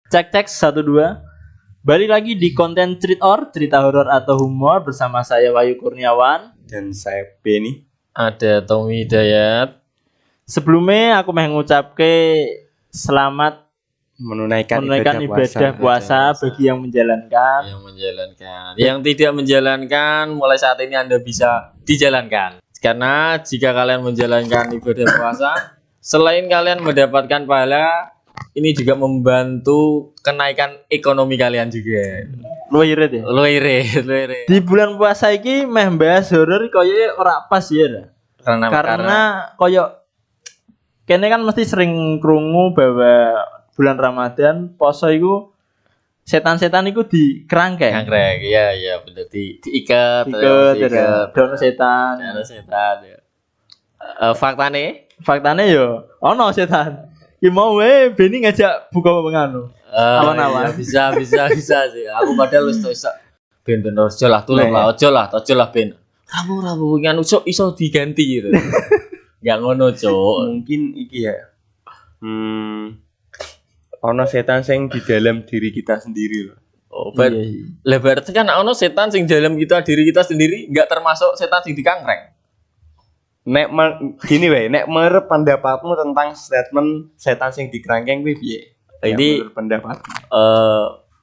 Cek 1 2. Balik lagi di konten cerita horor atau humor bersama saya Wahyu Kurniawan dan saya Benny. Ada Tommy Hidayat. Sebelumnya aku mau ngucapke selamat menunaikan ibadah puasa bagi yang menjalankan. Yang tidak menjalankan mulai saat ini Anda bisa dijalankan. Karena jika kalian menjalankan ibadah puasa, selain kalian mendapatkan pahala, ini juga membantu kenaikan ekonomi kalian juga. Luwih irit ya. Luwih irit. Di bulan puasa iki meh bahas horor koyo ora pas ya. Karena koyo kene kan mesti sering krungu bahwa bulan Ramadan poso iku setan-setan iku dikerangkeng. Kerangkeng. Iya bener diikat dono setan. Ya. Faktane yo ono setan. Ki mau Benny ngajak buka penganu. Awan-awan. Iya, bisa sih. Aku padahal wis iso ben ojo lah tulung lah, ojo lah ben. Rabu nganu iso diganti gitu. Enggak ngono, Cuk. Mungkin iki ya. Ono setan sing di dalam diri kita sendiri loh. Oh, berarti kan ono setan sing dalam diri kita sendiri enggak termasuk setan sing dikangkreng. Nek gini wae, nek menurut pendapatmu tentang statement setan sing dikerangkeng kuwi piye? Ini pendapat.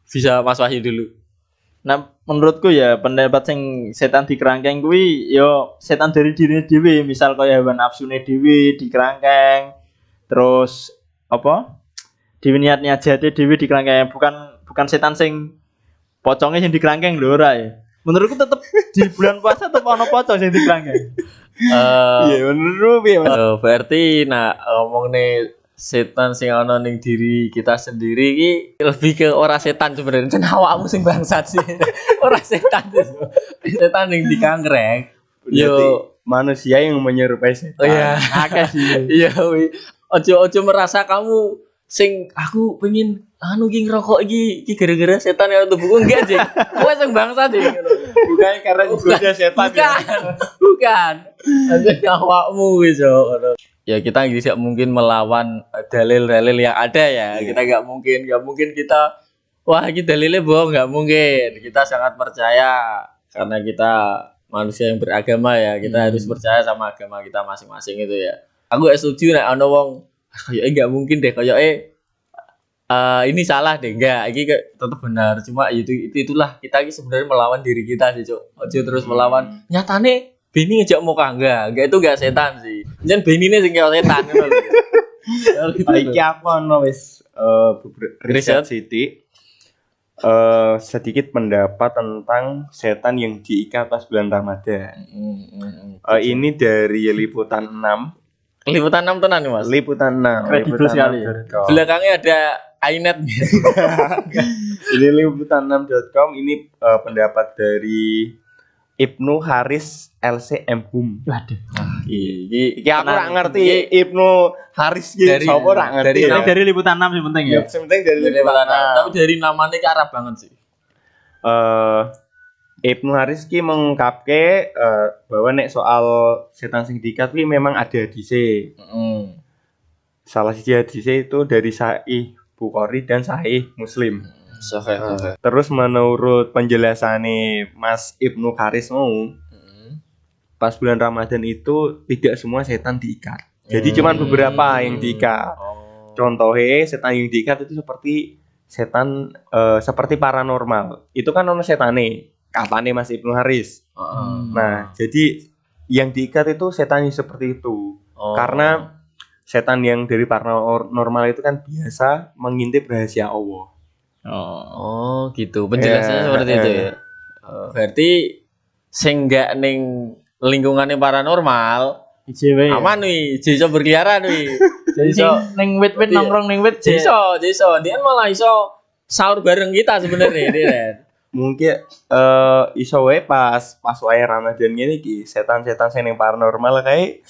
Bisa Mas Wahyu dulu. Nah, menurutku ya pendapat sing setan dikerangkeng kuwi yo setan dari diri dhewe, misal kaya hawa nafsune dhewe dikerangkeng. Terus apa? Dhewe niat jate dhewe dikerangkeng, bukan setan sing poconge sing dikerangkeng lho ora ya. Menurutku tetep di bulan puasa tetep ono pocong sing dikerangkeng. Iya menurut piye Mas? Berarti ngomong nih setan sing ana ning diri kita sendiri iki lebih ke ora setan sebenarnya. Jan awakmu sing bangsat sih. Ora setan itu. Setan yang dikangkreng. Yo manusia yang menyerupai setan. Oh iya, akeh sih. Iya wi. Ojo merasa kamu sing aku pengen iki ngerokok iki gara-gara setan ya tubuhku enggak sih. Kowe sing bangsat sih. Bukan karena juga setan. Bukan. Anjir awakmu wis ngono. Ya kita tidak mungkin melawan dalil-dalil yang ada ya. Kita nggak mungkin kita wah ini dalilnya bohong, nggak mungkin. Kita sangat percaya karena kita manusia yang beragama ya. Kita harus percaya sama agama kita masing-masing itu ya. Aku setuju nek ana wong kayaknya nggak mungkin deh ini salah deh, enggak, ini tetap benar. Cuma itulah kita ini sebenarnya melawan diri kita sih, Cuk. Ojo terus melawan. Nyatane Benny ngejak muka enggak itu enggak setan sih. Jan Benny ini sing setan ngono lho. Iki aku ono wis riset sithik. Sedikit pendapat tentang setan yang diikat pas bulan Ramadan. Ini dari Liputan 6. Liputan 6 tenan nih Mas. Liputan 6. Kredibel sekali. Belakangnya ada iNet. Ini liputan6.com ini pendapat dari Ibnu Haris LCM Hum. Waduh. Iki aku ora ngerti Ibnu Haris iki sapa ora ngerti. Dari Liputan 6 sing penting ya. Yang penting dari Liputan 6. Tapi dari namanya ke Arab banget sih. Ibnu Haris ki mengungkapke bahwa nek soal setan sing diikat kuwi memang ada hadise. Salah siji hadise itu dari Sahih Bukhari dan Sahih Muslim. Terus menurut penjelasannya Mas Ibnu Haris pas bulan Ramadan itu tidak semua setan diikat. Jadi cuma beberapa yang diikat. Contohnya setan yang diikat itu seperti setan seperti paranormal. Itu kan ono setane. Katanya Mas Ibnu Haris. Nah, jadi yang diikat itu setan yang seperti itu. Karena setan yang dari paranormal itu kan biasa mengintip rahasia Allah. Oh, gitu. Penjelasannya seperti itu ya. Berarti sing gak ning lingkungannya paranormal, aman nih, iso berkeliaran nih. Jadi ning wit-wit nongkrong ning wit iso. Dia malah iso sahur bareng kita sebenarnya, dia. Mungkin iso wae pas wae Ramadan ngene iki setan-setan sing ning paranormal kayak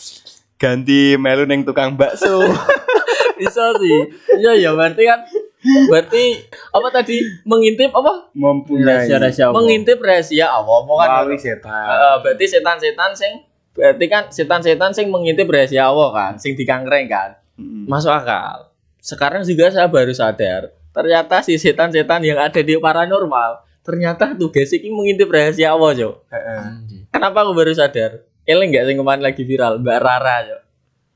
ganti melu ning tukang bakso. Bisa sih. Iya berarti apa tadi mengintip apa? Mempunyai rahasia Allah. Mengintip rahasia Allah. Melalui setan. Berarti setan-setan sing mengintip rahasia Allah kan, sing dikangkreng kan. Masuk akal. Sekarang juga saya baru sadar ternyata si setan-setan yang ada di paranormal ternyata tugas ini mengintip rahasia Allah, Cok. Kenapa aku baru sadar? Eleng enggak sing kemarin lagi viral, Mbak Rara, Cok.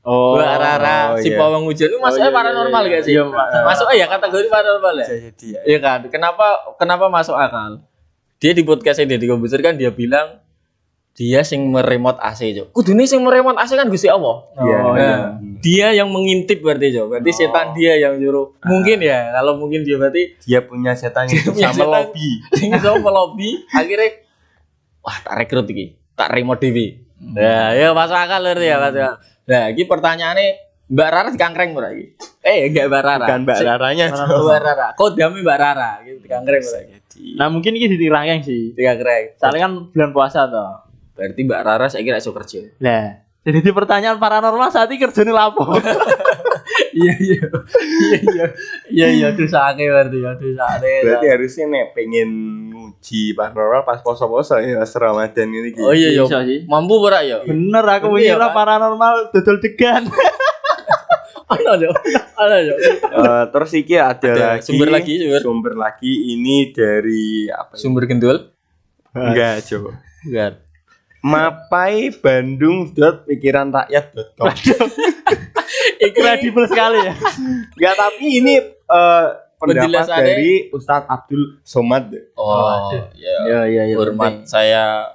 Mbak Rara si pawang hujan itu masuknya paranormal enggak sih? Masuk ya kategori paranormal ya? Iya kan? Kenapa masuk akal? Dia di podcast dia di komputer kan dia bilang dia sing meremote AC, Cok. Kudune sing meremote AC kan Gusti Allah. Dia yang mengintip berarti, Cok. Berarti setan dia yang nyuruh. Mungkin ya, kalau mungkin dia berarti dia punya setan yang bisa melobi. Sing iso melobi, akhirnya wah tak rekrut iki, tak remote TV. Nah, ya masuk akal berarti ya, Mas. Nah, iki pertanyaane Mbak Rara dikangkreng ora iki? Enggak Mbak Rara. Bukan Mbak Raranya, Mbak Rara. Kodame Mbak Rara, gitu dikangkreng ora iki. Nah, mungkin iki ditirangkeng sih. Dikangkreng. Soalnya kan bulan puasa toh. Berarti Mbak Rara saya kira iso kerja. Lah, jadi di pertanyaan paranormal saat ini kerjane lapo? Iya, dosake berarti ya, dosake. Berarti harusnya nek pengen nguji paranormal pas poso-poso ya pas Ramadan ini gitu. Oh iya, Bisa sih. mampu ora ya? Bener aku Iya, kira kan? paranormal dodol degan. Ana yo. Terus iki ada sumber sumber lagi ini dari apa ya? Sumber gendul? Enggak, coba. Enggak. mapaibandung.pikiranrakyat.com. Kredibel sekali ya. Enggak, tapi ini pendapat Penjelasannya- dari Ustadz Abdul Somad. Oh, ya. Iya. Hormat saya.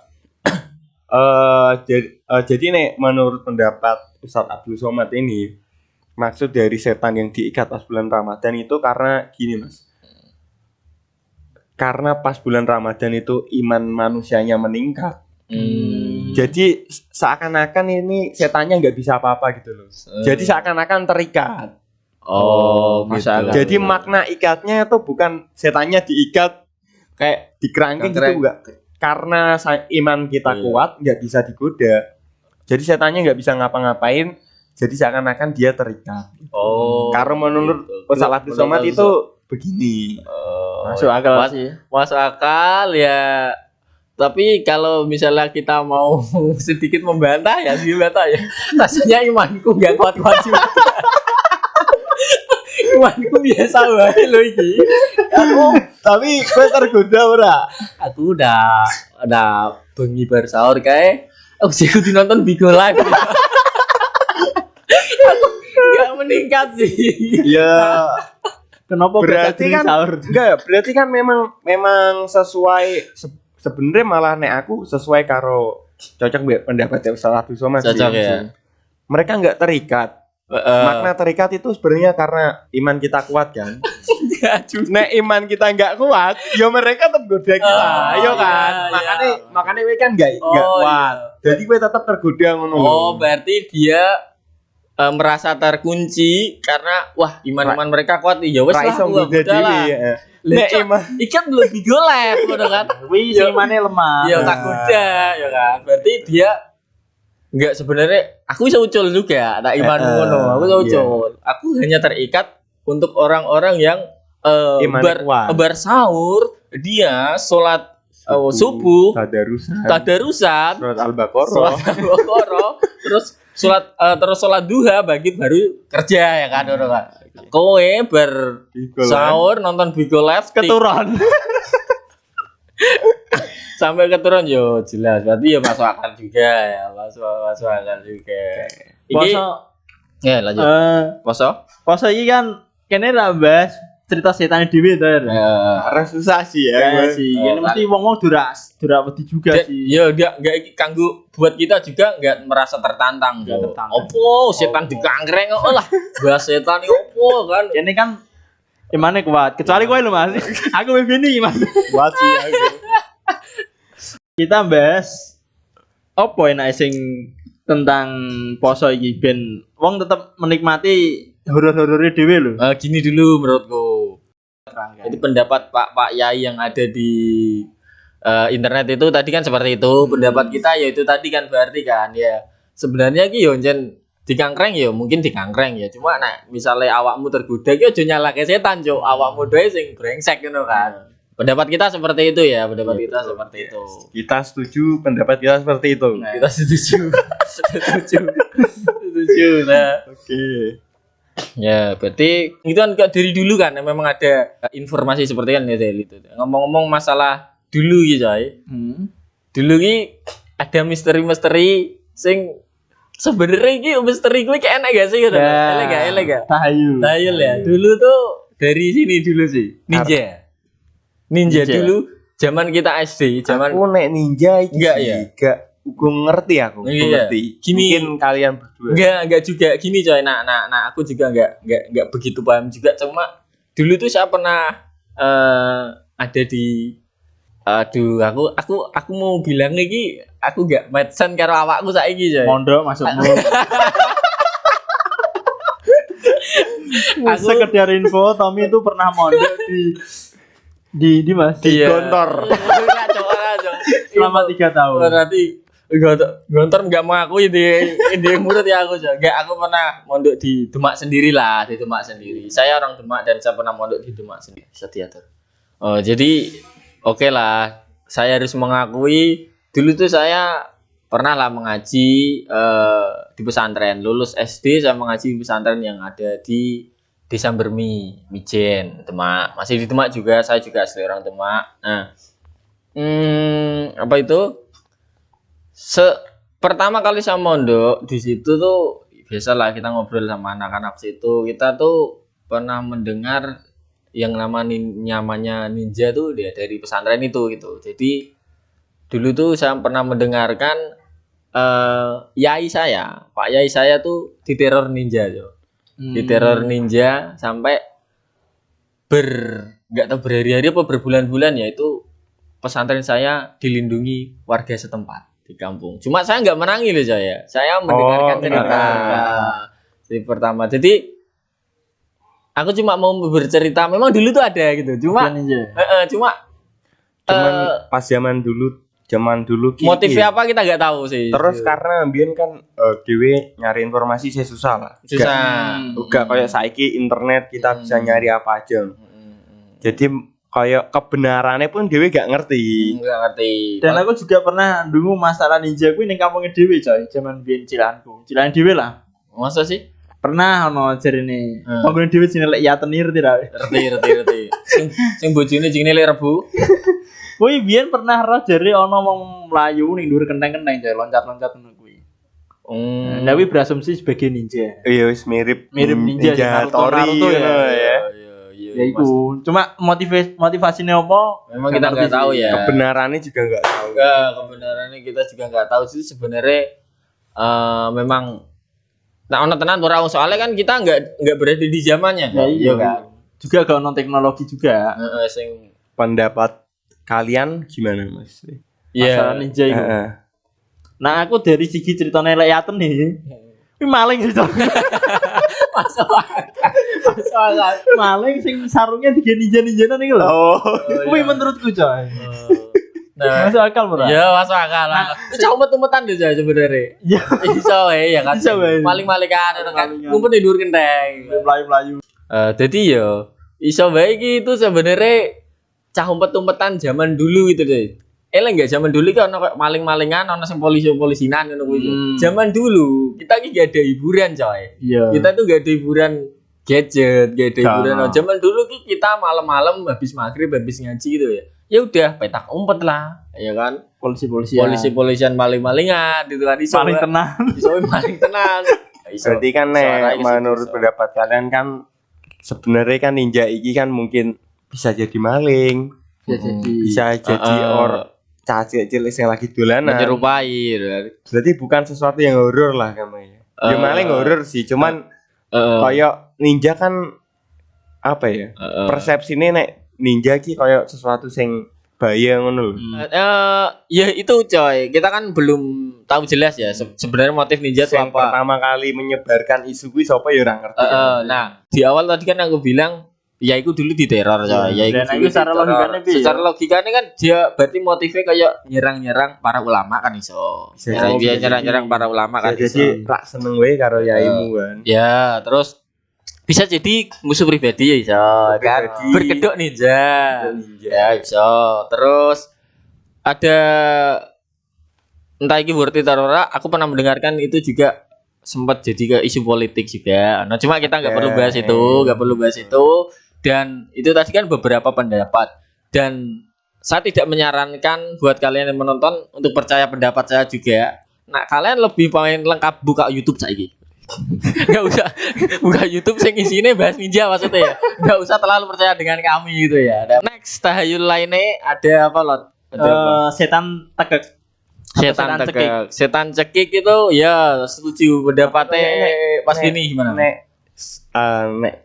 Jadi nih menurut pendapat Ustadz Abdul Somad ini maksud dari setan yang diikat pas bulan Ramadan itu karena gini, Mas. Karena pas bulan Ramadan itu iman manusianya meningkat. Jadi seakan-akan ini setannya nggak bisa apa-apa gitu loh. Jadi seakan-akan terikat. Oh, Masuk gitu. akal. Jadi makna ikatnya itu bukan setannya diikat kayak dikerangkeng gitu, Kerangkeng. enggak. Karena iman kita Iya. kuat nggak bisa digoda. Jadi setannya nggak bisa ngapa-ngapain. Jadi seakan-akan dia terikat. Oh. Karena menurut Ustadz Abdul Somad itu begini. Masuk akal Mas- sih. Masuk akal ya. Tapi kalau misalnya kita mau sedikit membantah ya, rasanya imanku nggak kuat-kuat juga. Imanku biasa wae lho iki. Tapi gue tergoda ora. Aku udah bengi bar sahur kae. Aku sih kudu nonton Bigo Live. Aku nggak meningkat sih. Ya Kenapa berarti kan enggak, berarti kan memang sesuai sebenarnya malah nek aku sesuai karo cocok mbek pendapatnya Ustadz Abdul Somad sih. Cocok ya. Mereka nggak terikat. Makna terikat itu sebenarnya karena iman kita kuat kan. Nek iman kita nggak kuat, ya mereka tetap goda kita, ayo kan. Makanya we kan nggak kuat. Jadi we tetap tergoda ngono. Oh, berarti dia merasa terkunci karena wah iman mereka kuat ya wes lah iso gua goda udah lah. dhewe. Nek Nek iman ikan belum Bigo Live ngono kan. Wih, sing imane lemah. Ya tak goda ya kan. Berarti dia enggak sebenarnya aku bisa ucul juga, tak imanmu ngono. Aku bisa ucul. Aku hanya terikat untuk orang-orang yang Imannya kuat. bar sahur dia sholat subuh, tadarusan, surat Al-Baqarah. sholat Al-Baqarah, terus sholat duha bagi baru kerja ya kan ngono kan. Kowe sahur nonton Bigo Live keturun. sampai keturun yo jelas berarti ya masuk akal juga ya masuk akal juga. Iki ya lanjut. Poso Poso iki kan kene ra bahas cerita setan dhewe to ya. Karena susah sih ya. Ya sih, ini mesti wong-wong durak wedi juga sih. Ya enggak kanggo buat kita juga enggak merasa tertantang. Nggak tertantang. Opo setan dikangkreng kok lah. Bahas setan iki opo kan. Ini kan imane kuat. Kecuali kowe lho Mas. Aku begini Mas. Buat sih aku. Kita bahas apa enak sing tentang poso iki ben wong tetep menikmati horor-horore dhewe lho. Gini dulu menurutku. Jadi pendapat Pak Yai yang ada di internet itu tadi kan seperti itu. Pendapat kita yaitu tadi kan berarti kan ya sebenarnya ki yo njen dikangkreng ya mungkin dikangkreng ya. Cuma nek misalnya awakmu tergoda ki aja nyalahke setan, Cuk. Awakmu dhewe sing brengsek ngono kan. Pendapat kita seperti itu ya, pendapat kita seperti itu. Kita setuju pendapat kita seperti itu. Kita setuju. Setuju. Nah. Oke. Ya, berarti itu kan dari dulu kan memang ada informasi seperti kan ya dari itu. Ngomong-ngomong masalah dulu gitu, coy. Dulu ki ada misteri-misteri sing sebenarnya ki misteri gue kayak enak gak sih gitu. Elek gak? Tahayul ya. Dulu tuh dari sini dulu sih. Ninja dulu zaman kita SD, zaman aku nek ninja iki Enggak, sih, ya? gak ngerti aku. Iya. Ngerti. Gini. Mungkin kalian berdua. enggak juga gini coy. Nah, aku juga enggak begitu paham juga, cuma dulu tuh saya pernah ada di aduh aku mau bilang lagi aku enggak medsen karo awakku saiki coy. Mondok masukmu. Aku- Sekedar info, Tommy itu pernah mondok di Mas. Iya. Gontor. Kacau. Selama 3 tahun. Berarti Gontor nggak mengakui di murid ya aku juga. Nggak, aku pernah mondok di Demak sendiri lah, di Demak sendiri. Saya orang Demak dan saya pernah mondok di Demak sendiri. Setia tuh. Oh, jadi oke lah. Saya harus mengakui dulu tuh saya pernah lah mengaji di pesantren. Lulus SD saya mengaji di pesantren yang ada di Desa Bermi, Mijen, Demak. Masih di Demak juga, saya juga asli orang Demak. Nah, apa itu? Pertama kali saya mondok di situ tuh biasalah kita ngobrol sama anak-anak situ. Kita tuh pernah mendengar yang namanya ninja tuh dia dari pesantren itu gitu. Jadi dulu tuh saya pernah mendengarkan yai saya, Pak Yai saya tuh diteror ninja tuh. Diteror ninja sampai nggak tahu berhari-hari apa berbulan-bulan ya itu pesantren saya dilindungi warga setempat di kampung. Cuma saya nggak menangi loh saya mendengarkan cerita pertama. Jadi aku cuma mau bercerita. Memang dulu tuh ada gitu. Cuma ninja. Cuman pas zaman dulu motifnya apa kita nggak tahu sih. Terus karena mbiyen kan dhewe nyari informasi saya susah lah. Susah. Uga kayak saiki internet kita bisa nyari apa aja. Jadi kayak kebenarannya pun dhewe gak ngerti. Nggak ngerti. Dan aku juga pernah ndungu masalah ninja kuwi ning kampungnya dhewe coy, zaman biyen cilanku. Cilan dhewe lah. Masa sih? Pernah ono jarine. Panggone dhewe jenenge lek ya tenir tidak. Ngerti. Sing bojone jenenge Lek Rebu. Kuwi biyen pernah roh jare ono wong mlayu ning dhuwur kenteng-kenteng coy, loncat-loncat ngono kuwi. Nah, kuwi berasumsi sebagai ninja. Iya wis mirip Ninja Tori ya. Ya iku, cuma motivasinya apa? Memang kita nggak tahu ya. Kebenarannya juga nggak tahu. Kebenarannya kita juga nggak tahu sih sebenarnya. Memang nah ono tenan ora soalnya kan kita nggak berada di zamannya. Ya, iya kan. Juga gak ono teknologi juga. Sing Pendapat kalian gimana Mas? Masalah ninja itu. Nah, aku dari segi ceritanya lek yaten nih. Kuwi maling cerita. Masalah. Maling sing sarungnya tiga ninja-ninjanan iki lho. Oh. Kuwi menurutku coy. Nah, Masuk akal ora? ya masuk akal lah. Itu cuma umpet-umpetan deh sebenarnya. Iya. Iso wae ya kan. Iso wae. Maling-malingan kan. Ngumpet di dhuwur genteng. Melayu-melayu. Jadi ya iso wae iki itu sebenarnya cah umpet-umpetan zaman dulu gitu deh. Eleng enggak zaman dulu kan ono kayak maling-malingan, ono sing polisi-polisinan ngono kuwi. Zaman dulu kita ki gak ada hiburan, coy. Iya. Kita tuh gak ada hiburan gadget, gak ada hiburan. Sama. Zaman dulu ki kita malam-malam habis maghrib, habis ngaji gitu ya. Ya udah petak umpet lah, ya kan? Polisi-polisian maling-malingan gitu kan iso. Maling tenan. Iso maling tenan. Iso. Berarti kan Suara iso, menurut iso. pendapat kalian kan sebenarnya kan ninja iki kan mungkin bisa jadi maling, bisa jadi caci cilik yang lagi dolanan. menyerupai. Berarti bukan sesuatu yang horor lah namanya. Ya maling horor sih, cuman kayak ninja kan apa ya? Persepsine nek ninja ki kayak sesuatu sing bahaya ngono lho. Ya itu coy, kita kan belum tahu jelas ya sebenarnya motif ninja itu Yang apa. pertama kali menyebarkan isu kuwi sapa ya ora ngerti. Nah, di awal tadi kan aku bilang ya itu dulu diteror coy. Ya Dan dulu itu secara diteror. logikanya piye? Secara logikanya kan dia berarti motifnya kayak nyerang-nyerang para ulama kan iso. Bisa Dia jadi. nyerang-nyerang para ulama kan iso. Jadi rak seneng wae karo yaimu kan. Ya, terus bisa jadi musuh pribadi ya iso kan. pribadi. Berkedok ninja. Ninja. Ya iso. Terus ada entah iki berarti terora, aku pernah mendengarkan itu juga sempat jadi ke isu politik juga. Nah, cuma kita nggak perlu bahas itu, nggak perlu bahas itu. Dan itu tadi kan beberapa pendapat. Dan saya tidak menyarankan buat kalian yang menonton untuk percaya pendapat saya juga. Nah, kalian lebih pengen lengkap buka YouTube saiki. Nggak usah buka YouTube sing isine bahas ninja maksudnya ya. Nggak usah terlalu percaya dengan kami gitu ya. Dan next tahayul lainnya ada apa Lot? Ada apa? Setan tekek. Setan tekek. Setan cekik itu ya setuju pendapatnya Pas ini gimana? Nek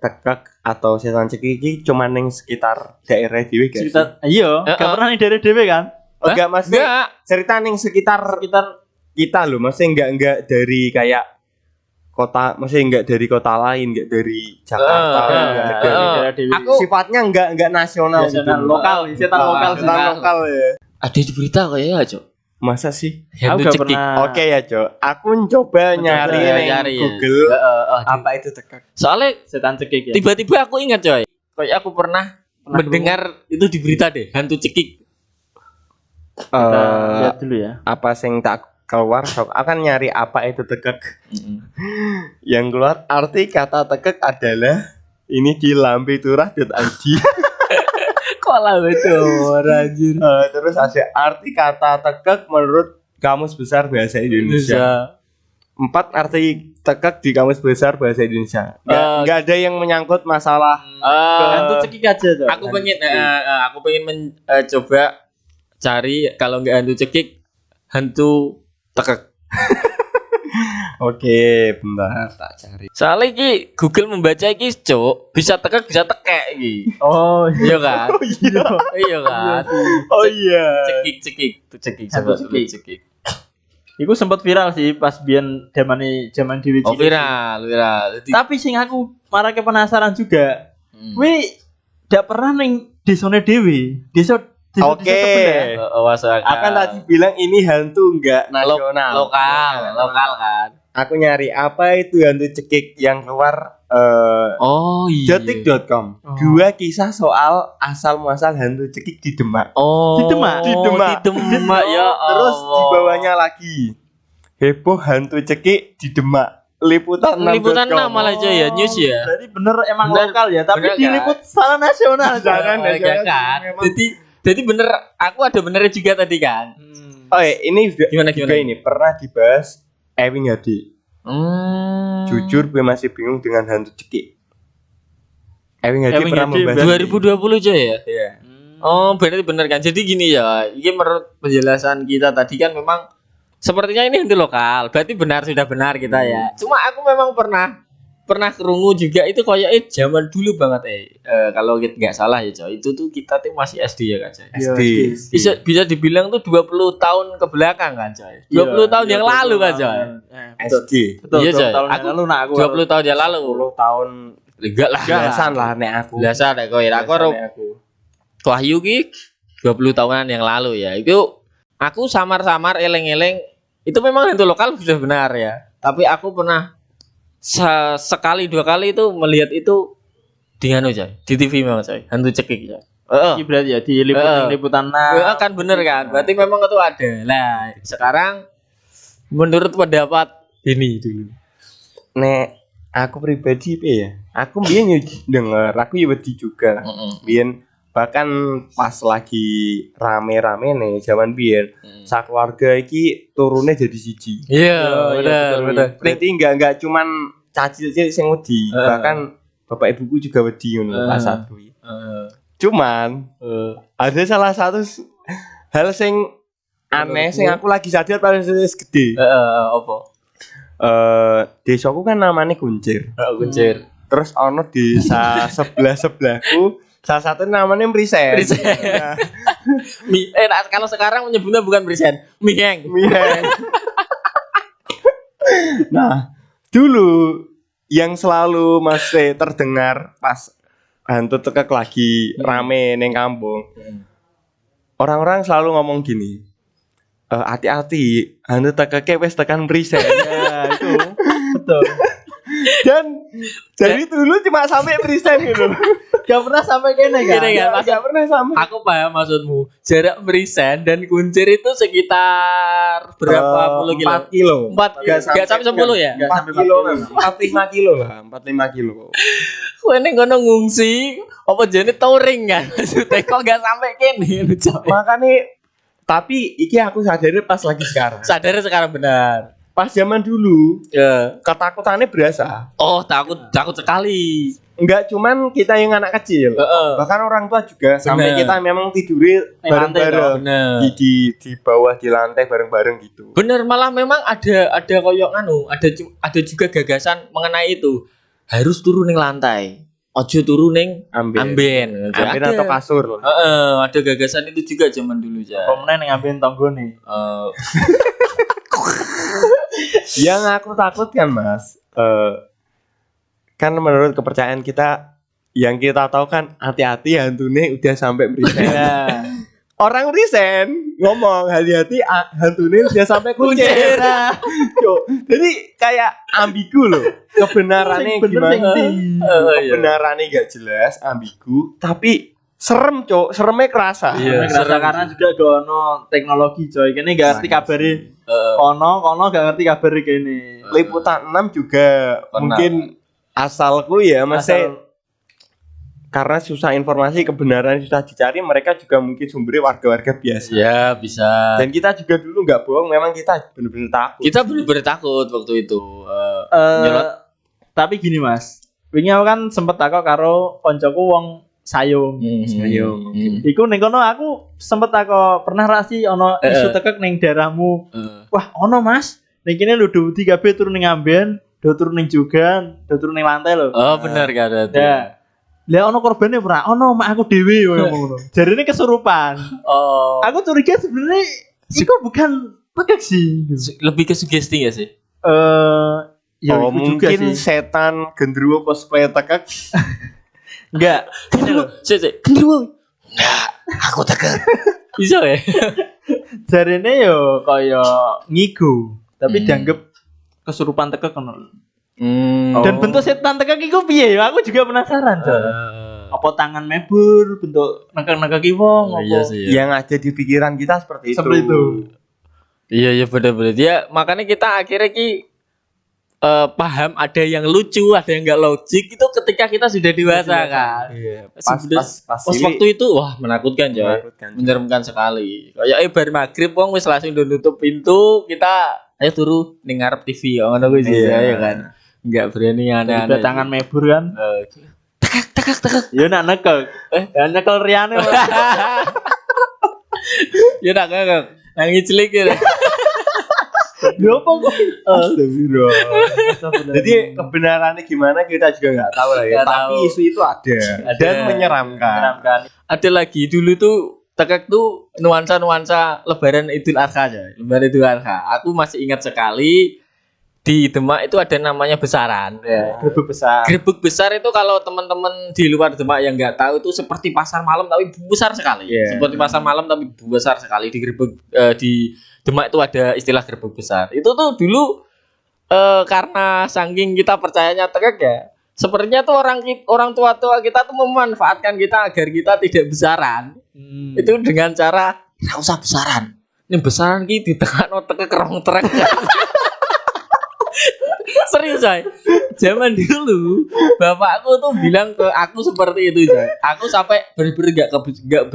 tekek atau setan cekik iki cuma ning sekitar daerah dhewe gak sih? Cerita iya, gak pernah nih dari dewe kan? Oh, enggak Mas. Enggak. Cerita ning sekitar kita loh, maksudnya enggak dari kayak kota, maksudnya enggak dari kota lain, enggak dari Jakarta, enggak dari daerah dewe. Aku sifatnya enggak nasional gitu. Lokal, setan lokal, setan lokal ya. ada di berita kayaknya, Cok. Masa sih? Hantu Aku gak cekik. pernah. Oke ya, Cok. Aku coba nyari ning nyari ya. Google apa itu tekek. Soalnya Setan cekik ya. tiba-tiba aku ingat coy. Kayak aku pernah mendengar itu di berita deh, hantu cekik. Kita lihat dulu ya. Apa sing tak keluar sok akan nyari apa itu tekek. Yang keluar arti kata tekek adalah ini di lambeturah.id. Kok lah betul, anjir. Terus ada arti kata tekek menurut Kamus Besar Bahasa Indonesia. 4 arti tekek di Kamus Besar Bahasa Indonesia. Nggak ada yang menyangkut masalah Hantu cekik aja tuh. Aku pengen coba cari kalau nggak hantu cekik, hantu tekek. Oke, bentar tak cari. Soalnya ki Google membaca ki cok bisa tekek bisa tekek ki. Oh Iya kan? iya. Iya kan? Oh iya. Cekik tuh cekik Hantu coba cekik. cekik. Iku sempat viral sih pas biyen zaman Dewi Oh cilik. viral. Jadi, Tapi sing aku marake penasaran juga. hmm. Kuwi ndak pernah ning desone Dewi. Desa Oke. sebelah. Akan tadi bilang ini hantu enggak nasional. lokal kan. Aku nyari apa itu hantu cekik yang keluar Oh iya. detik.com. Oh. 2 kisah soal asal muasal hantu cekik di Demak. Oh. Di Demak? Di Demak ya. Terus di Allah. bawahnya lagi heboh hantu cekik di Demak. Liputan 6.com. Liputan 6 malah aja ya, news ya. Berarti bener emang Bener. lokal ya, tapi Bener kan? diliput secara nasional. Secara Oh, nasional kan. memang. Jadi bener, aku ada benernya juga tadi kan. Oh iya, ini Gimana, juga ini pernah dibahas Ewing Hadi. Jujur gue masih bingung dengan hantu cekik. Ewing Hadi Ewing pernah Hadi membahas 2020 aja ya. Iya. Oh, berarti bener kan. Jadi gini ya, ini menurut penjelasan kita tadi kan memang sepertinya ini hantu lokal. Berarti benar sudah benar kita ya. Cuma aku memang pernah kerungu juga itu kayak zaman dulu banget kalau nggak salah ya coy. Itu tuh kita tuh masih SD ya kan coy. SD. Bisa dibilang tuh 20 tahun ke belakang kan coy. 20 tahun yang lalu kan coy. SD. Betul, Iya, 20 Coy. tahun yang Aku lalu nak aku. 20 tahun yang lalu. 10 tahun Enggak lah. belasan lah nek aku. Biasa deh kowe. Aku Belasan nek aku. Wahyu ki 20 tahunan yang lalu ya. Itu aku samar-samar eleng-eleng itu memang hantu lokal sudah benar ya. Tapi aku pernah sekali dua kali itu melihat itu di anu coy, di TV memang coy, hantu cekik ya. Ini berarti ya di liputan Kan bener kan. Berarti memang itu ada. Lah, sekarang menurut pendapat ini dulu. Nek aku pribadi apa ya? Aku biyen yo denger, aku yo wedi juga. Biyen bahkan pas lagi rame-rame nih zaman biyen sak keluarga iki turune jadi siji. Iya, benar. Berarti enggak cuman caci sing wedi, bahkan bapak ibuku juga wedi ngono pas saat kuwi. Cuman ada salah satu hal sing aneh sing aku lagi sadar pas wis gede. Apa? Desaku kan namanya Kuncir. Kuncir. Terus ono desa sebelahku salah satu namanya Mrisen. Mrisen. Kalau sekarang menyebutnya bukan Mrisen, Miheng. Nah, dulu yang selalu masih terdengar pas hantu tekek lagi rame neng kampung. Orang-orang selalu ngomong gini. Hati-hati, hantu tekek wis tekan Mrisen. Ya, itu betul. Dan dari dulu cuma sampai Mrisen gitu. Gak pernah sampai kene kan? Gini kan, Gak pernah sama. aku paham maksudmu. Jarak Merisan dan Kuncir itu sekitar berapa puluh kilo? 4 kilo. 4 gak sampai 10 ya? Gak 4 sampai kilo, 4 kilo. 4-5 kilo lah, 4-5 kilo. Kowe ning kono ngungsi apa jane touring kan? Maksudnya kok gak sampai kene lho, Cok. Makanya tapi iki aku sadar pas lagi sekarang. Sadar sekarang benar. Pas zaman dulu Ya. ketakutannya berasa. Oh, takut sekali. Enggak cuman kita yang anak kecil. Heeh. Bahkan orang tua juga sampai Bener. kita memang tidurnya Di lantai bareng-bareng. Bener. Di bawah di lantai bareng-bareng gitu. Bener, malah memang ada koyok ada juga gagasan mengenai itu. Harus turun ning lantai. Ojo turun ning amben. Amben atau kasur. Ada gagasan itu juga zaman dulu ya. Pemenang yang ngambilin tonggo nih. Yang aku takutkan Mas, kan menurut kepercayaan kita yang kita tahu kan hati-hati hantune udah sampai Merisan. Ya. Orang Merisan ngomong hati-hati hantune udah sampai Kuncir. Cuk, jadi kayak ambigu loh. Kebenarannya Sing bener, gimana? sing ndi? Kebenarannya gak jelas, ambigu, tapi serem, Cuk. Seremnya kerasa. Iya. Kerasa serem karena sih. juga gak ono teknologi coy. Kene gak ngerti kabare kono gak ngerti kabare kene. Liputan 6 juga Pernah. mungkin asalku ya, Mas. Asal- Karena susah informasi kebenaran susah dicari, mereka juga mungkin sumbernya warga-warga biasa. Ya, bisa. Dan kita juga dulu nggak bohong, memang kita bener-bener takut. Kita bener-bener takut waktu itu. Nyelot. Tapi gini Mas. Wingi aku kan sempet takok karo koncoku wong sayung. Sayung. Iku ning kono aku sempet takok pernah ra sih ono isu tekek ning daerahmu. Wah, ono Mas. Ning kene lho do wedi kabeh turun ning amben, do turun ning jugan, do turun ning lantai lho. Oh, bener kan itu. Ya. Lah ono korbannya ora? Ono mak aku dhewe koyo ngono. Jarine kesurupan. Oh. Aku curiga sebenarnya iku bukan tekek sih. Lebih ke sugesti ya sih? Ya Oh, iku juga mungkin sih. setan gendruwo cosplay tekek. Enggak. Ini lho. Cek. Gendruwo. Enggak, aku tegak. Bisa ya? Jarine yo kaya ngigo, tapi Hmm. dianggap kesurupan tekek ngono. Oh. Dan bentuk setan tekek iku piye ya? Aku juga penasaran, Cok. Apa tangan mebur, bentuk nekek-nekeki wong apa? Iya sih. Ya. Yang ada di pikiran kita seperti itu. Seperti itu. Iya bener-bener. Ya makanya kita akhirnya paham ada yang lucu, ada yang enggak logik itu ketika kita sudah dewasa kan. Iya. Sebenarnya Pas Pas waktu itu wah menakutkan coy. menakutkan. Menyeramkan sekali. Kayak bar maghrib wong wis langsung udah nutup pintu, kita ayo turu ning ngarep TV ngono kuwi sih ya kan. Enggak berani Tiba aneh-aneh. tangan mebur kan. Tekak. Ya nak nekek. Ya nekel riane. Mas. Ya nak ngakak. Nang ngiclik gitu. Lho apa kok? Astagfirullah. Jadi kebenarannya gimana kita juga nggak tahu lah ya. Nggak Tapi tahu. isu itu ada dan menyeramkan. Menyeramkan. Ada lagi dulu tuh tekak tuh nuansa Lebaran Idul Adha aja. Lebaran Idul Adha. Aku masih ingat sekali di Demak itu ada namanya besaran. Ya. Grebek besar. Grebek besar itu kalau teman-teman di luar Demak yang nggak tahu itu seperti pasar malam tapi besar sekali. Iya. Seperti pasar malam tapi besar sekali di di Demak itu ada istilah grebek besar. Itu tuh dulu karena saking kita percayanya tekek ya. Sepertinya tuh orang tua-tua kita tuh memanfaatkan kita agar kita tidak besaran. Itu dengan cara nggak usah besaran. Ini besaran ki di tengah tekek rong trek. Serius coy. Zaman dulu bapakku tuh bilang ke aku seperti itu coy. Aku sampai bener-bener gak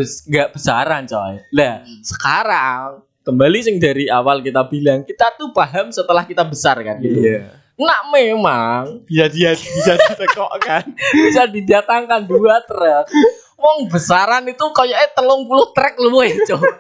besaran coy. Lah sekarang kembali sing dari awal kita bilang kita tuh paham setelah kita besar kan gitu. Iya. Nak memang Bisa ditekok kan. bisa didatangkan 2 truk. Wong besaran itu kayaknya 30 truk luwe coy.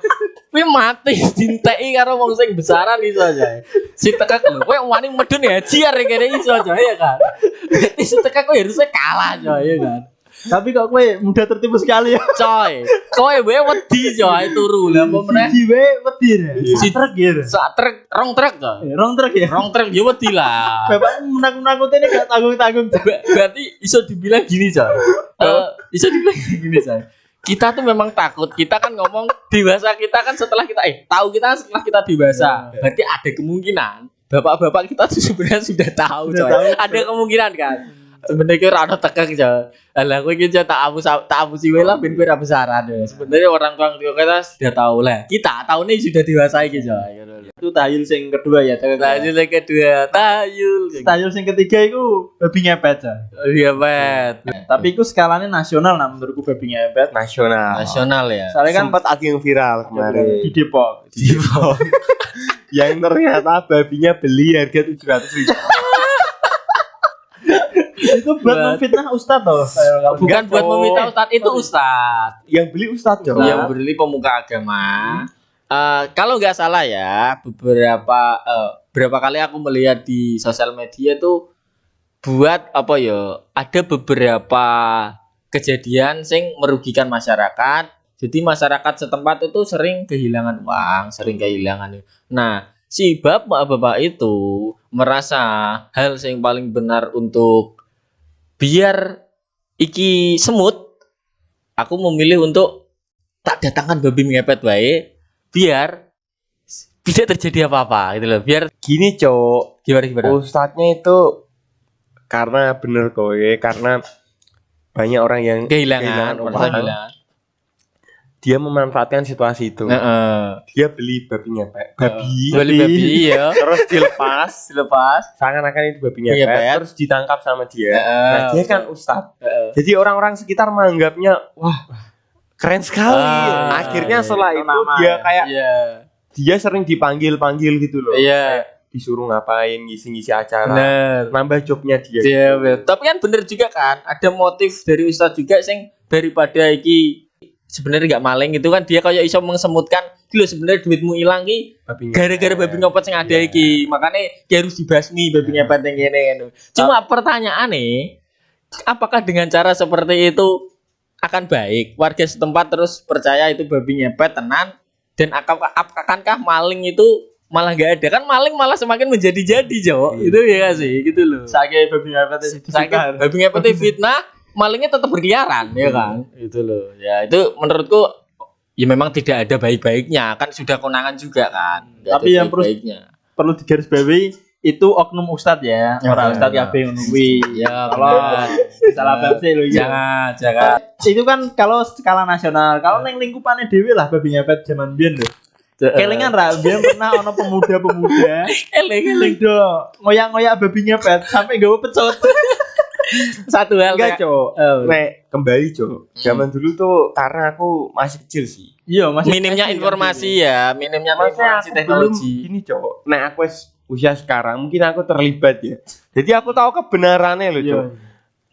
Kuwi mati dinteki karo wong sing besaran iso aja. Si tekek lho, kowe wani medun ya jiar kene iso aja ya kan. Berarti si tekek kowe harusnya kalah coy ya kan. Tapi kok kowe mudah tertipu sekali ya. Coy, kowe wae wedi coy turu. Lah apa meneh Siji wae wedi ya. Si- Si truk ya. sak truk, rong truk coy. Rong truk ya. Rong truk ya wedi lah. Bapak menakut-nakutin ini gak tanggung-tanggung. Berarti iso dibilang gini coy. Iso dibilang gini coy. Kita tuh memang takut. Kita kan ngomong dewasa kita kan setelah kita tahu kita setelah kita dewasa. Berarti ada kemungkinan bapak-bapak kita tuh sebenarnya sudah tahu Sudah coy. tahu. Ada kemungkinan kan. Sebenarnya kira ada tekek aja. Alah kowe iki tak apusi wae lah ben kowe ra besaran ya. Sebenarnya orang kita sudah tahu lah. Kita tahun ini sudah dewasa iki coy. Itu tahayul sing kedua ya. Tahayul yang kedua, tahayul. Tahayul sing ketiga itu babi ngepet ya. Iya, Bet. Tapi itu skalanya nasional nah menurutku babi ngepet. Nasional Ya. Soalnya kan sempat ada yang viral kemarin di Depok. yang ternyata babinya beli harga 700.000. Itu buat memfitnah ustadz loh. Bukan Enggak, buat Cok. meminta ustadz, itu ustadz. Yang beli ustadz Cok. Yang beli pemuka agama. Kalau nggak salah ya, beberapa kali aku melihat di sosial media tuh buat apa ya? Ada beberapa kejadian sing merugikan masyarakat. Jadi masyarakat setempat itu sering kehilangan uang, sering kehilangan. Nah, si bapak-bapak itu merasa hal yang paling benar untuk biar iki semut, aku memilih untuk tak datangkan babi ngepet wae biar tidak terjadi apa-apa gitu loh. Biar Gini Cok, gimana? ustadznya itu karena bener kowe, karena banyak orang yang Kehilangan, uang. merasa kehilangan. Dia memanfaatkan situasi itu. Dia beli babi ngepet. Beli babi ya. Terus dilepas, Seakan-akan itu babi Iya, ngepet, Bet. terus ditangkap sama dia. Heeh. Nah, dia kan ustadz. Jadi orang-orang sekitar menganggapnya wah keren sekali. Akhirnya setelah itu Nama dia ya. kayak Iya. dia sering dipanggil gitu loh. Iya. Kayak disuruh ngapain, ngisi-ngisi acara. Bener. Nambah jobnya dia. Iya, bener. Tapi kan bener juga kan, ada motif dari Ustadz juga sing daripada iki sebenarnya nggak maling itu kan dia kayak iso mengsemutkan lho sebenarnya duitmu hilang ki Babi ngepet. gara-gara babi ngepet sing ada iki. Makanya dia harus dibasmi babi ngepet yang ngene ngono. Cuma pertanyaan nih, apakah dengan cara seperti itu akan baik? Warga setempat terus percaya itu babi ngepet tenan dan akankah maling itu malah nggak ada? Kan maling malah semakin menjadi-jadi, Jo. Itu ya nggak sih, gitu loh. Saking babi ngepet itu Sakit babi ngepet itu fitnah, malingnya tetap berkeliaran, ya kan? Itu loh. Ya itu menurutku ya memang tidak ada baik-baiknya, kan sudah konangan juga kan. Nggak Tapi ada yang baik-baiknya. perlu digarisbawahi itu oknum ustadz ya. Ya, Orang ustadz ya. kabeh ngono kuwi. Ya, Kalau benar. salah bangsa lho ya. Jangan. Itu kan kalau skala nasional. Kalau neng lingkupannya dhewe lah babi ngepet zaman biyen lho. Kelingan ra biyen pernah ono pemuda-pemuda Eleng-eleng. sing do ngoyak-ngoyak babi ngepet sampai nggawa pecut. Satu hal Enggak, kayak- Cok. Oh. Nek kembali, Cok. Zaman dulu tuh karena aku masih kecil sih. Iya, masih minimnya informasi ya, minimnya Maksudnya informasi aku belum teknologi. gini, Cok. Nek aku usia sekarang mungkin aku terlibat ya. Jadi aku tahu kebenarannya loh, Iya. Cok.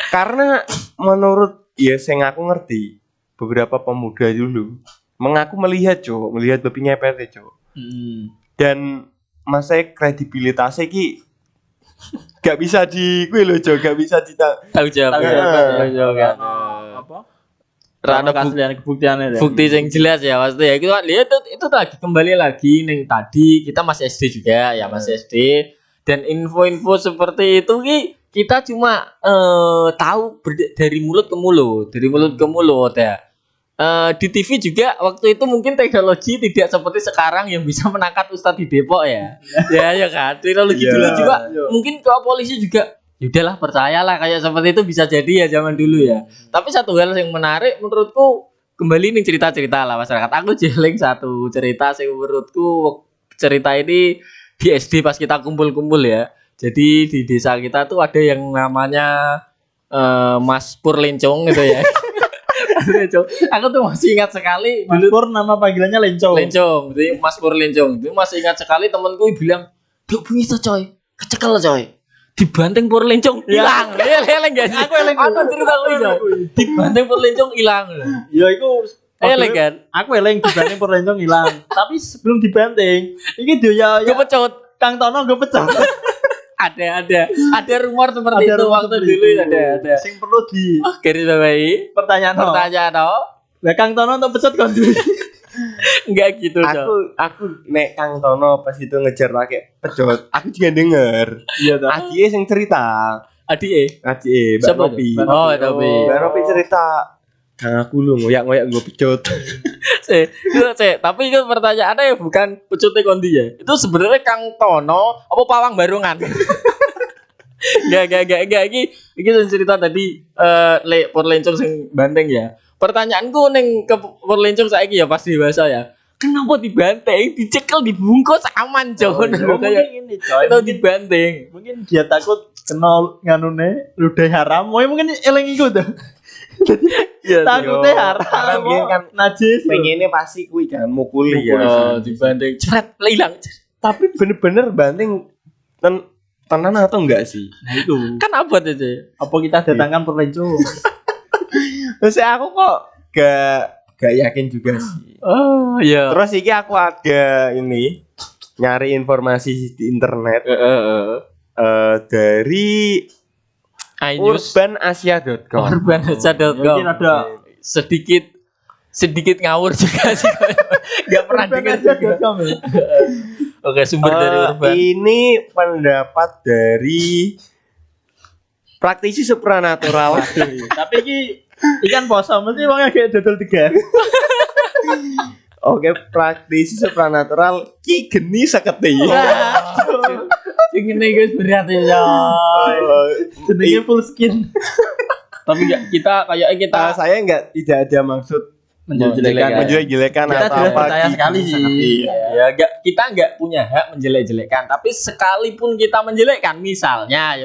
Karena menurut ya sing aku ngerti beberapa pemuda dulu mengaku melihat, Cok, melihat babi ngepet, Cok. Dan masa kredibilitasnya ki gak bisa di gue loh, Cok, gak bisa Tahu jawab. Tahu jawab. Apa? Rano Keaslian kebuktiannya. bukti yang jelas ya maksudnya ya itu kan lihat itu lagi kembali lagi nih tadi kita masih SD juga ya masih SD dan info-info seperti itu kita cuma tahu dari mulut ke mulut ya. Di TV juga waktu itu mungkin teknologi tidak seperti sekarang yang bisa menangkap Ustadz di Depok ya. Ya kan teknologi Iya. dulu juga Iya. mungkin ke polisi juga ya udahlah percayalah kayak seperti itu bisa jadi ya zaman dulu ya. Tapi satu hal yang menarik menurutku kembali nih cerita-cerita lah masyarakat. Aku jeling satu cerita yang menurutku cerita ini di SD pas kita kumpul-kumpul ya. Jadi di desa kita tuh ada yang namanya Mas Pur Lencong gitu ya. Lencong. Aku tuh masih ingat sekali Mas dulu Pur nama panggilannya Lencong. Lencong. Jadi Mas Pur Lencong. Itu masih ingat sekali temanku bilang, "Duh bisa coy. Kecekel coy." Dibanting Pur Lencong hilang. Eleng gak sih? Aku eleng. Aku cerita aku coy. Dibanting Pur Lencong hilang. Ya iku Eleng kan? Aku eleng dibanting Pur Lencong hilang. Tapi sebelum dibanting, iki dia ya Kepecut. Kang Tono gue pecah. Ada rumor seperti itu waktu dulu ada. Sing perlu di Garis bawahi. pertanyaan. Pertanyaan oh. Lah Kang Tono untuk pecut kon dulu. Enggak gitu dong. Aku nek Kang Tono pas itu ngejar pakai pejot, aku juga denger. Iya ta. Adie sing cerita. Adike. Adie, Mbak Siapa Ropi. itu? Oh, Mbak Ropi. Mbak Ropi cerita. Kang aku lu ngoyak-ngoyak gue pejot. Tapi itu pertanyaannya bukan pecutnya kondi ya. Itu sebenarnya Kang Tono apa Pawang Barungan? Gak iki sing cerita tadi lek Porlencong sing banteng ya. Pertanyaanku ning ke Porlencong saiki ya pas dewasa ya. Kenapa dibanteng? Dicekel dibungkus aman Jon. Mungkin ini coy. Atau dibanteng. Mungkin dia takut kena nganune ludah haram. Mungkin eling iku tuh. Iya. Takutnya haram. Karena biyen kan najis. pengennya pasti kuwi kan mukuli ya. Oh, dibanteng. Cret hilang. Tapi bener-bener banting tenan atau enggak sih? Nah itu. Kan abot aja. Apa kita datangkan Porlencong? Terus aku kok gak yakin juga sih. Oh, iya. Terus iki aku ada ini nyari informasi di internet dari iNews urbanasia.com. urbanasa.com. Mungkin ada sedikit ngawur juga sih. Gak pernah dengar juga. Oke, sumber dari Urban. Ini pendapat dari praktisi supranatural. Tapi iki ikan poso mesti wong kayak dodol 3. Oke, praktisi supranatural Ki Geni Seketi. Sing ngene guys berat ya. Jenenge full skin. Tapi kita kayaknya kita Saya tidak ada maksud menjelek-jelekan. menjelek-jelekan Kita atau jelas apa. percaya Ki sekali Geni sih. Seketi. ya kita nggak punya hak menjelek-jelekkan, tapi sekalipun kita menjelekkan misalnya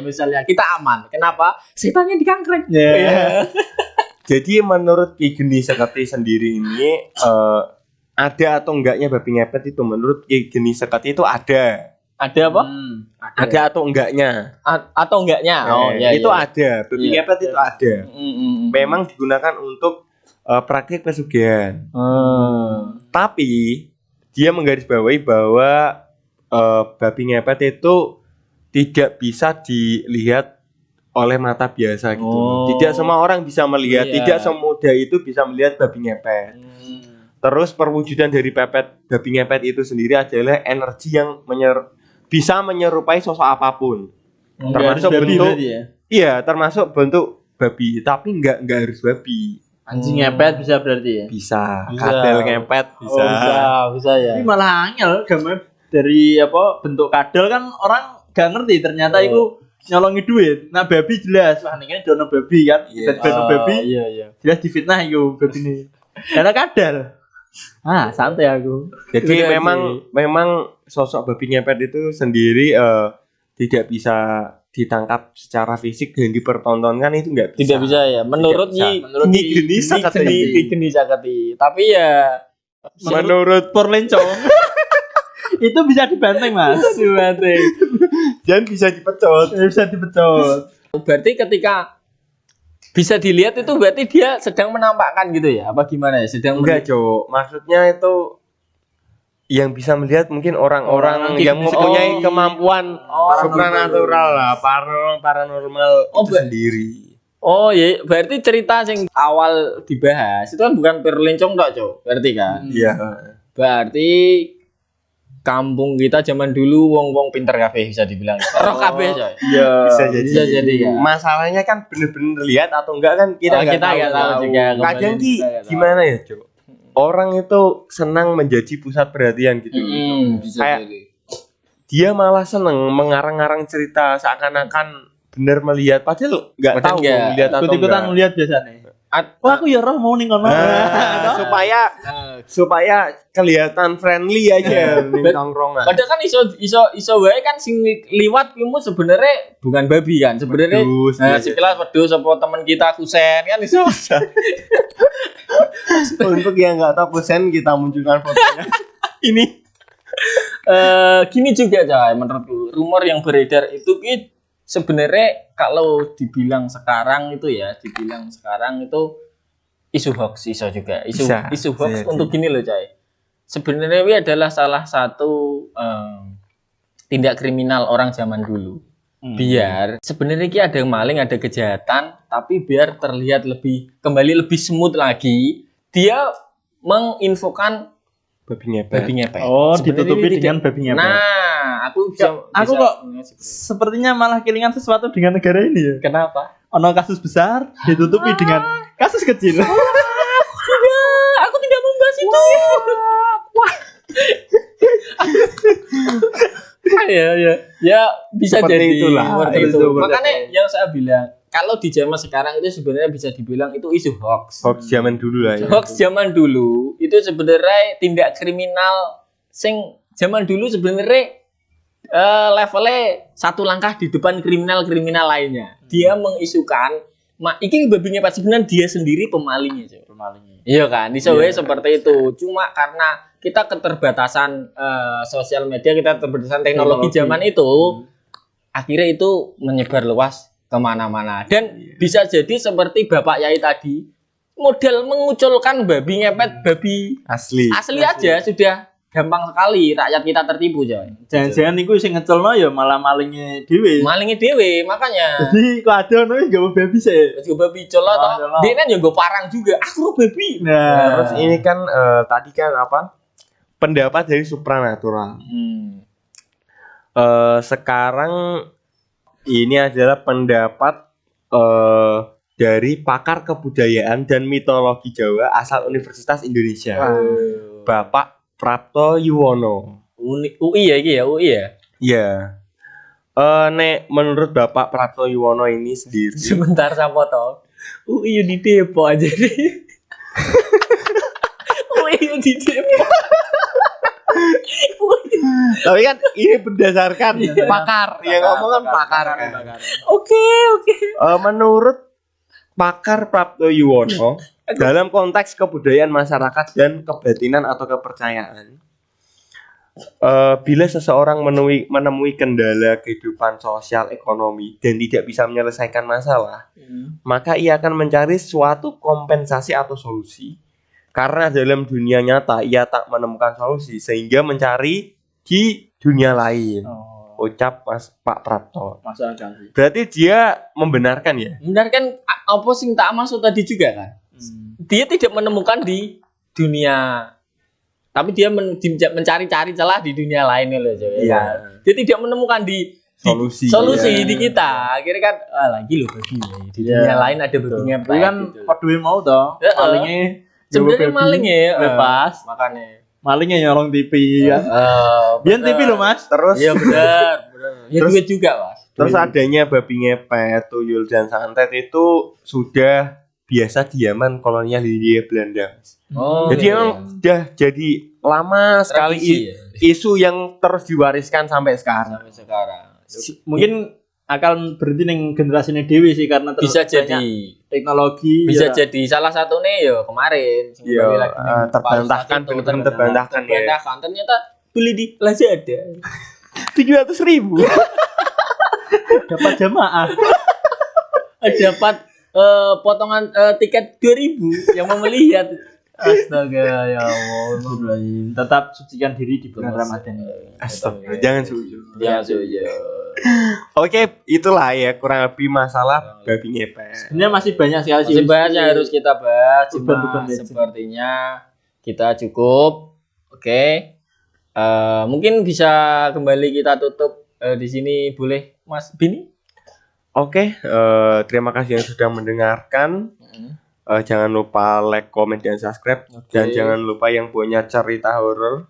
kita aman. Kenapa? Setannya dikangkrek. Ya. Jadi menurut Ki Geni Seketi sendiri ini ada atau enggaknya babi ngepet itu menurut Ki Geni Seketi itu ada. Ada apa? Ada atau enggaknya? Atau enggaknya? Oh iya. itu ada. Babi Iya. ngepet itu ada. Memang digunakan untuk praktik pesugihan. Tapi dia menggarisbawahi bahwa babi ngepet itu tidak bisa dilihat oleh mata biasa gitu. Oh. Tidak semua orang bisa melihat, Iya. tidak semudah itu bisa melihat babi ngepet. Terus perwujudan dari babi ngepet itu sendiri adalah energi yang bisa menyerupai sosok apapun. Termasuk babi bentuk, berarti ya. iya, termasuk bentuk babi, tapi enggak harus babi. Anjing ngepet bisa berarti ya. Bisa, Bisa. kadal ngepet bisa. Bisa ya. Tapi malah angel gambar dari apa bentuk kadal kan orang gak ngerti ternyata itu nyolongi duit. Nah babi jelas, wah ini dono babi kan. Iya. Dan babi Iya. jelas difitnah itu babi ini. Karena kadal. Ah santai aku. Jadi Udah memang sosok babi ngepet itu sendiri tidak bisa ditangkap secara fisik dan dipertontonkan itu enggak bisa. Tidak bisa ya. Menurut Tidak bisa. Ki Geni Seketi. Ki Geni Seketi. Tapi ya Menurut Porlencong itu bisa dibanteng mas. Suwate. dan bisa dipecut. Bisa dipecot. Berarti ketika bisa dilihat itu berarti dia sedang menampakkan gitu ya? Apa gimana ya? Sedang Enggak, Cok. Maksudnya itu yang bisa melihat mungkin orang-orang yang mempunyai kemampuan supranatural lah, paranormal itu sendiri. Oh iya, berarti cerita yang awal dibahas itu kan bukan Porlencong tok, Cok. Berarti kan? Iya. Berarti kampung kita zaman dulu wong-wong pinter kabeh bisa dibilang. Roh kabeh, Coy. Iya. Bisa jadi ya. Masalahnya kan bener-bener lihat atau enggak kan kita Kita nggak tahu juga. Kadang Kembali ki kita nggak tahu. gimana ya, Cok? Orang itu senang menjadi pusat perhatian gitu. Bisa Kayak jadi. dia malah seneng mengarang-arang cerita seakan-akan benar melihat padahal nggak Padahal tahu nggak. melihat atau Ikut-ikutan enggak. ngeliat biasanya. Wah aku ya roh mau ning kono. Nah, supaya kelihatan friendly aja ning Bet- tongkrongan. Padahal kan iso wae kan sing liwat kumu sebenarnya bukan babi kan. Sebenarnya Wedus, nah, iya. sekilas wedhus apa teman kita Kusen kan iso. Untuk yang nggak tahu Kusen kita munculkan fotonya. Ini Gini juga Cay, menurutku rumor yang beredar itu sebenarnya kalau dibilang sekarang itu isu hoax iso juga isu hoax Bisa. untuk gini loh Cay. Sebenarnya ini adalah salah satu tindak kriminal orang zaman dulu. Biar sebenarnya ini ada maling, ada kejahatan, tapi biar terlihat kembali lebih smooth lagi, dia menginfokan babi ngepet. Oh, Sebenarnya ditutupi ini dengan babi ngepet. Nah, aku Aku kok sepertinya malah kelingan sesuatu dengan negara ini ya. kenapa? Ono kasus besar ditutupi dengan kasus kecil. Aku tidak membahas itu. Ya bisa seperti jadi itulah. seperti itu. Itu Makanya yang saya bilang, kalau di zaman sekarang itu sebenarnya bisa dibilang itu isu hoax. Hoax zaman dulu lah ya. Hoax zaman dulu itu sebenarnya tindak kriminal sing zaman dulu sebenarnya levelnya satu langkah di depan kriminal-kriminal lainnya. Dia mengisukan iki babi ngepet sebenarnya dia sendiri pemalingnya, Cok. Pemalingnya. Iya kan, di Iya, seperti itu. Cuma karena kita keterbatasan sosial media, kita keterbatasan teknologi zaman itu, akhirnya itu menyebar luas kemana-mana. Dan bisa jadi seperti Bapak Yai tadi, model menguculkan babi ngepet, babi Asli. asli aja sudah gampang sekali rakyat kita tertipu, coy. Jangan-jangan iku sing ngecelno ya malah malingnya dhewe. Malingnya dewe, makanya. Jadi kok ada ono gak mau babi sih. Terus gue babi colot toh. colot. Dia kan juga parang juga. Aku babi. Nah, Terus ini kan tadi kan apa? Pendapat dari supranatural. Sekarang ini adalah pendapat dari pakar kebudayaan dan mitologi Jawa asal Universitas Indonesia, Bapak Prapto Yuwono. UI ya iki ya, UI ya. Iya. Nek menurut Bapak Prapto Yuwono ini sendiri, Sebentar sama toh. UI di Depok aja nih. UI di Depok. tapi kan ini berdasarkan pakar, yang ngomong kan pakar. Oke. Menurut pakar Prapto Yuwono, dalam konteks kebudayaan masyarakat dan kebatinan atau kepercayaan, bila seseorang menemui kendala kehidupan sosial ekonomi dan tidak bisa menyelesaikan masalah, maka ia akan mencari suatu kompensasi atau solusi. Karena dalam dunia nyata ia tak menemukan solusi, sehingga mencari di dunia lain. Ucap Pak Prapto. masuk akal sih. Berarti dia membenarkan ya? Benar kan apa sing tak masuk tadi juga kan? Dia tidak menemukan di dunia, tapi dia mencari-cari celah di dunia lain loh, coy. Iya. Dia tidak menemukan di Solusi. di kita. Akhirnya kan lagi loh babi. Di dunia lain ada babi ngepet. Tapi kan gitu. padue mau toh. Heeh. Malingnya Sebenarnya maling ya, lepas. makanya. Malingnya nyolong TV kan. Biar TV loh, Mas. Terus Iya benar. Ya Terus- duit juga, Mas. terus adanya babi ngepet, tuyul dan santet itu sudah biasa di zaman kolonial Hindia Belanda. Oh, Jadi iya. emang sudah jadi lama sekali Tradisi ya. isu yang terus diwariskan sampai sekarang. Sampai sekarang. Mungkin akan berhenti ning generasinya dewi sih karena Bisa banyak jadi. teknologi Bisa ya. jadi salah satunya ya kemarin sing Iya, kembali lagi nih, terbantahkan, Pak Ustadz itu, bener-bener terbantahkan ya. terbantahkan. Ternyata beli di Lazada 700.000. dapat jamaah. dapat potongan tiket 2.000 yang mau melihat. Astaga ya Allah. Tetap sucikan diri di bulan Ramadan. Astaga, jangan sujud. Ya sudah. Oke, itulah ya kurang lebih masalah babi ngepet. Sebenarnya masih banyak sekali sih. Masih banyak yang harus kita bahas, cuma Beban-beban legend. sepertinya kita cukup. Oke. Mungkin bisa kembali kita tutup di sini, boleh Mas Bini? Oke, terima kasih yang sudah mendengarkan. Jangan lupa like, comment, dan subscribe. Dan jangan lupa yang punya cerita horor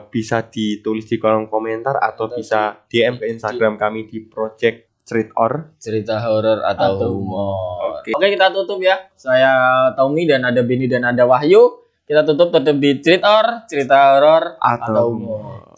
bisa ditulis di kolom komentar atau bisa DM ke Instagram kami di Project Street Or. Cerita horor atau Atau humor. Oke. Oke, kita tutup ya. Saya Tommy dan ada Bini dan ada Wahyu. Kita tutup tetap di cerita horor Atau atau humor.